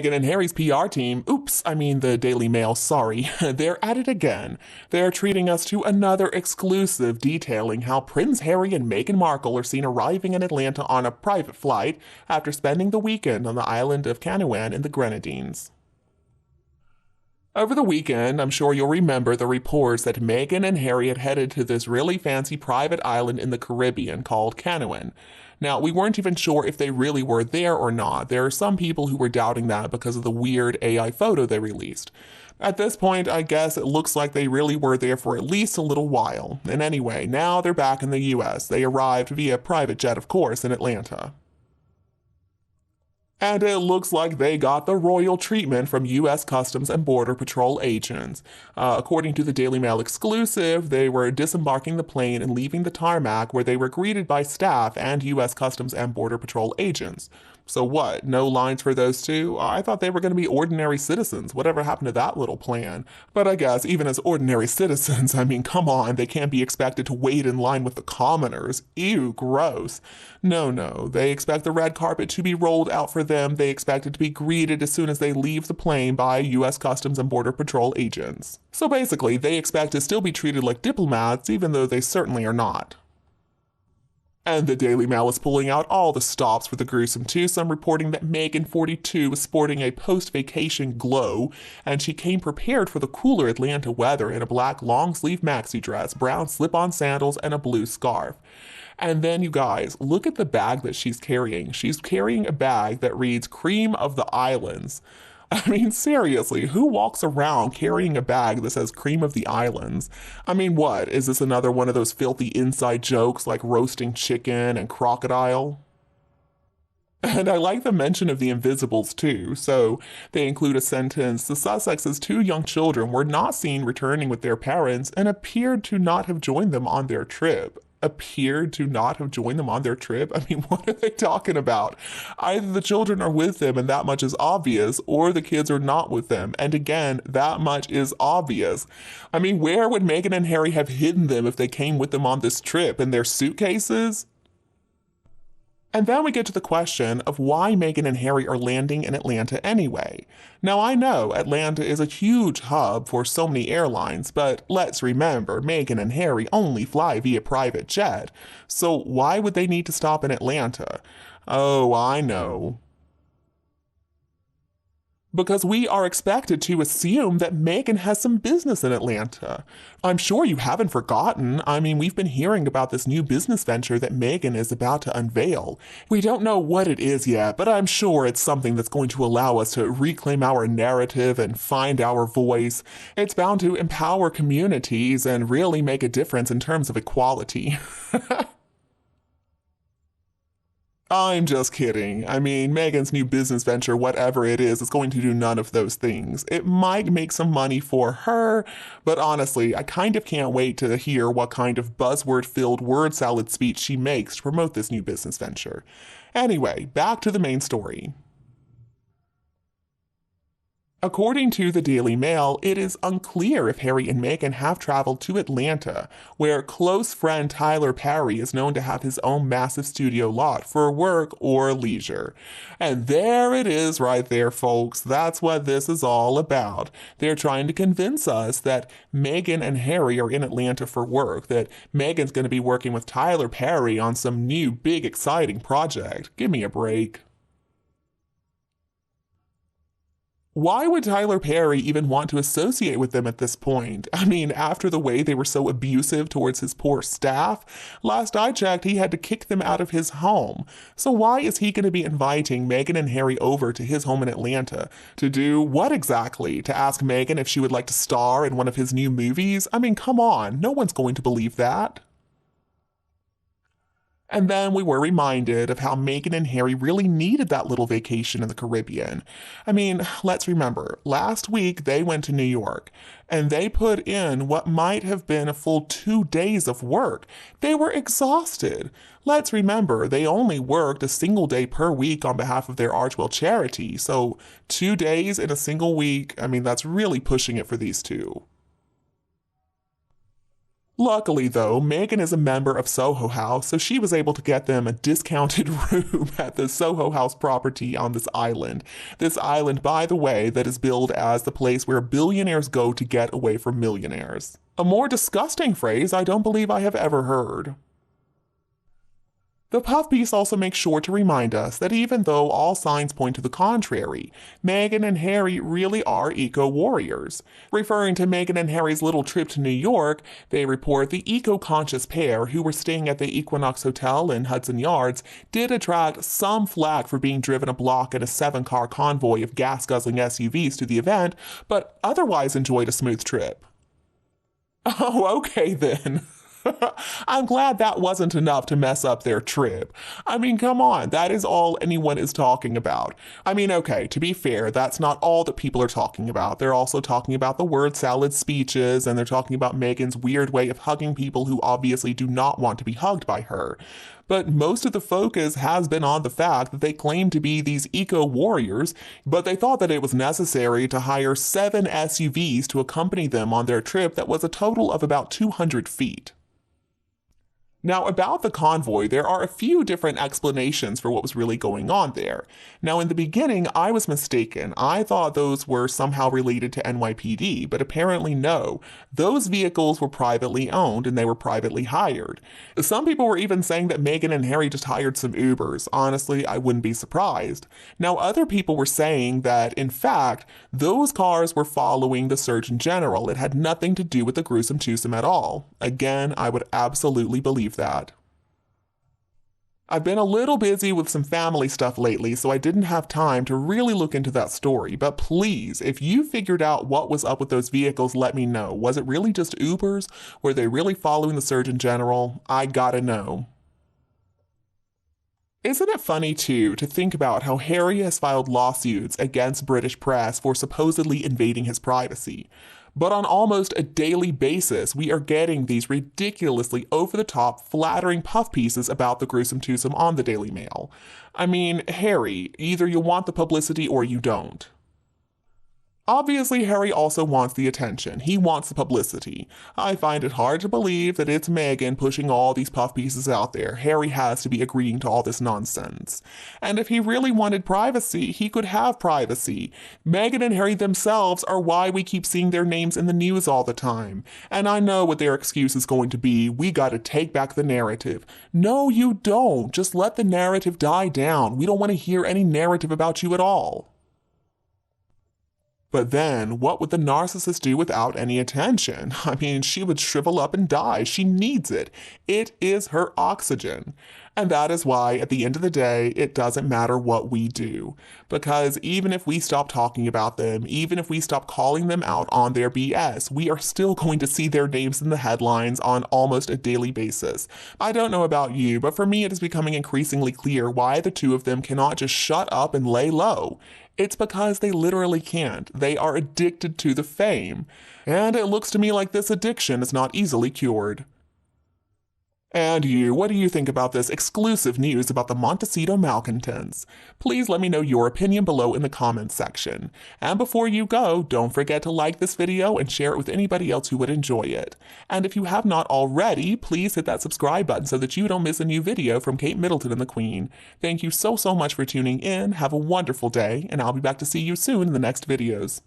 Meghan and Harry's PR team, the Daily Mail, sorry, they're at it again. They're treating us to another exclusive detailing how Prince Harry and Meghan Markle are seen arriving in Atlanta on a private flight after spending the weekend on the island of Canouan in the Grenadines. Over the weekend, I'm sure you'll remember the reports that Meghan and Harry had headed to this really fancy private island in the Caribbean called Canouan. Now, we weren't even sure if they really were there or not. There are some people who were doubting that because of the weird AI photo they released. At this point, I guess it looks like they really were there for at least a little while. And anyway, now they're back in the US. They arrived via private jet, of course, in Atlanta. And it looks like they got the royal treatment from U.S. Customs and Border Patrol agents. According to the Daily Mail exclusive, they were disembarking the plane and leaving the tarmac where they were greeted by staff and U.S. Customs and Border Patrol agents. So what, no lines for those two? I thought they were going to be ordinary citizens. Whatever happened to that little plan? But I guess even as ordinary citizens, come on, they can't be expected to wait in line with the commoners. Ew, gross. No, they expect the red carpet to be rolled out for them. They expect it to be greeted as soon as they leave the plane by U.S. Customs and Border Patrol agents. So basically, they expect to still be treated like diplomats, even though they certainly are not. And the Daily Mail is pulling out all the stops for the gruesome twosome, reporting that Meghan, 42, was sporting a post-vacation glow, and she came prepared for the cooler Atlanta weather in a black long-sleeve maxi dress, brown slip-on sandals, and a blue scarf. And then, you guys, look at the bag that she's carrying. She's carrying a bag that reads Cream of the Islands. Seriously, who walks around carrying a bag that says Cream of the Islands? What? Is this another one of those filthy inside jokes like roasting chicken and crocodile? And I like the mention of the Invisibles too. So they include a sentence: the Sussex's two young children were not seen returning with their parents and appeared to not have joined them on their trip. Appeared to not have joined them on their trip? What are they talking about? Either the children are with them and that much is obvious, or the kids are not with them, and again, that much is obvious. Where would Meghan and Harry have hidden them if they came with them on this trip? In their suitcases? And then we get to the question of why Meghan and Harry are landing in Atlanta anyway. Now, I know Atlanta is a huge hub for so many airlines, but let's remember, Meghan and Harry only fly via private jet. So why would they need to stop in Atlanta? Oh, I know. Because we are expected to assume that Meghan has some business in Atlanta. I'm sure you haven't forgotten. We've been hearing about this new business venture that Meghan is about to unveil. We don't know what it is yet, but I'm sure it's something that's going to allow us to reclaim our narrative and find our voice. It's bound to empower communities and really make a difference in terms of equality. I'm just kidding. Meghan's new business venture, whatever it is going to do none of those things. It might make some money for her, but honestly, I kind of can't wait to hear what kind of buzzword-filled word salad speech she makes to promote this new business venture. Anyway, back to the main story. According to the Daily Mail, it is unclear if Harry and Meghan have traveled to Atlanta, where close friend Tyler Perry is known to have his own massive studio lot for work or leisure. And there it is right there, folks. That's what this is all about. They're trying to convince us that Meghan and Harry are in Atlanta for work, that Meghan's going to be working with Tyler Perry on some new big exciting project. Give me a break. Why would Tyler Perry even want to associate with them at this point? After the way they were so abusive towards his poor staff, last I checked, he had to kick them out of his home. So why is he going to be inviting Meghan and Harry over to his home in Atlanta? To do what exactly? To ask Meghan if she would like to star in one of his new movies? Come on, no one's going to believe that. And then we were reminded of how Meghan and Harry really needed that little vacation in the Caribbean. Let's remember, last week they went to New York, and they put in what might have been a full 2 days of work. They were exhausted. Let's remember, they only worked a single day per week on behalf of their Archwell charity, so 2 days in a single week, that's really pushing it for these two. Luckily, though, Meghan is a member of Soho House, so she was able to get them a discounted room at the Soho House property on this island. This island, by the way, that is billed as the place where billionaires go to get away from millionaires. A more disgusting phrase I don't believe I have ever heard. The puff piece also makes sure to remind us that even though all signs point to the contrary, Meghan and Harry really are eco-warriors. Referring to Meghan and Harry's little trip to New York, they report the eco-conscious pair who were staying at the Equinox Hotel in Hudson Yards did attract some flack for being driven a block in a 7-car convoy of gas-guzzling SUVs to the event, but otherwise enjoyed a smooth trip. Oh, okay then. I'm glad that wasn't enough to mess up their trip. I mean, come on, that is all anyone is talking about. I mean, okay, to be fair, that's not all that people are talking about. They're also talking about the word salad speeches, and they're talking about Meghan's weird way of hugging people who obviously do not want to be hugged by her. But most of the focus has been on the fact that they claim to be these eco-warriors, but they thought that it was necessary to hire 7 SUVs to accompany them on their trip that was a total of about 200 feet. Now, about the convoy, there are a few different explanations for what was really going on there. Now, in the beginning, I was mistaken. I thought those were somehow related to NYPD, but apparently no. Those vehicles were privately owned and they were privately hired. Some people were even saying that Meghan and Harry just hired some Ubers. Honestly, I wouldn't be surprised. Now, other people were saying that, in fact, those cars were following the Surgeon General. It had nothing to do with the gruesome twosome at all. Again, I would absolutely believe that. I've been a little busy with some family stuff lately, so I didn't have time to really look into that story, but please, if you figured out what was up with those vehicles, let me know. Was it really just Ubers? Were they really following the Surgeon General? I gotta know. Isn't it funny, too, to think about how Harry has filed lawsuits against British press for supposedly invading his privacy? But on almost a daily basis, we are getting these ridiculously over-the-top, flattering puff pieces about the gruesome twosome on the Daily Mail. I mean, Harry, either you want the publicity or you don't. Obviously, Harry also wants the attention. He wants the publicity. I find it hard to believe that it's Meghan pushing all these puff pieces out there. Harry has to be agreeing to all this nonsense. And if he really wanted privacy, he could have privacy. Meghan and Harry themselves are why we keep seeing their names in the news all the time. And I know what their excuse is going to be. We gotta take back the narrative. No, you don't. Just let the narrative die down. We don't want to hear any narrative about you at all. But then, what would the narcissist do without any attention? I mean, she would shrivel up and die. She needs it. It is her oxygen. And that is why, at the end of the day, it doesn't matter what we do. Because even if we stop talking about them, even if we stop calling them out on their BS, we are still going to see their names in the headlines on almost a daily basis. I don't know about you, but for me it is becoming increasingly clear why the two of them cannot just shut up and lay low. It's because they literally can't. They are addicted to the fame. And it looks to me like this addiction is not easily cured. And you, what do you think about this exclusive news about the Montecito malcontents? Please let me know your opinion below in the comments section. And before you go, don't forget to like this video and share it with anybody else who would enjoy it. And if you have not already, please hit that subscribe button so that you don't miss a new video from Kate Middleton and the Queen. Thank you so much for tuning in, have a wonderful day, and I'll be back to see you soon in the next videos.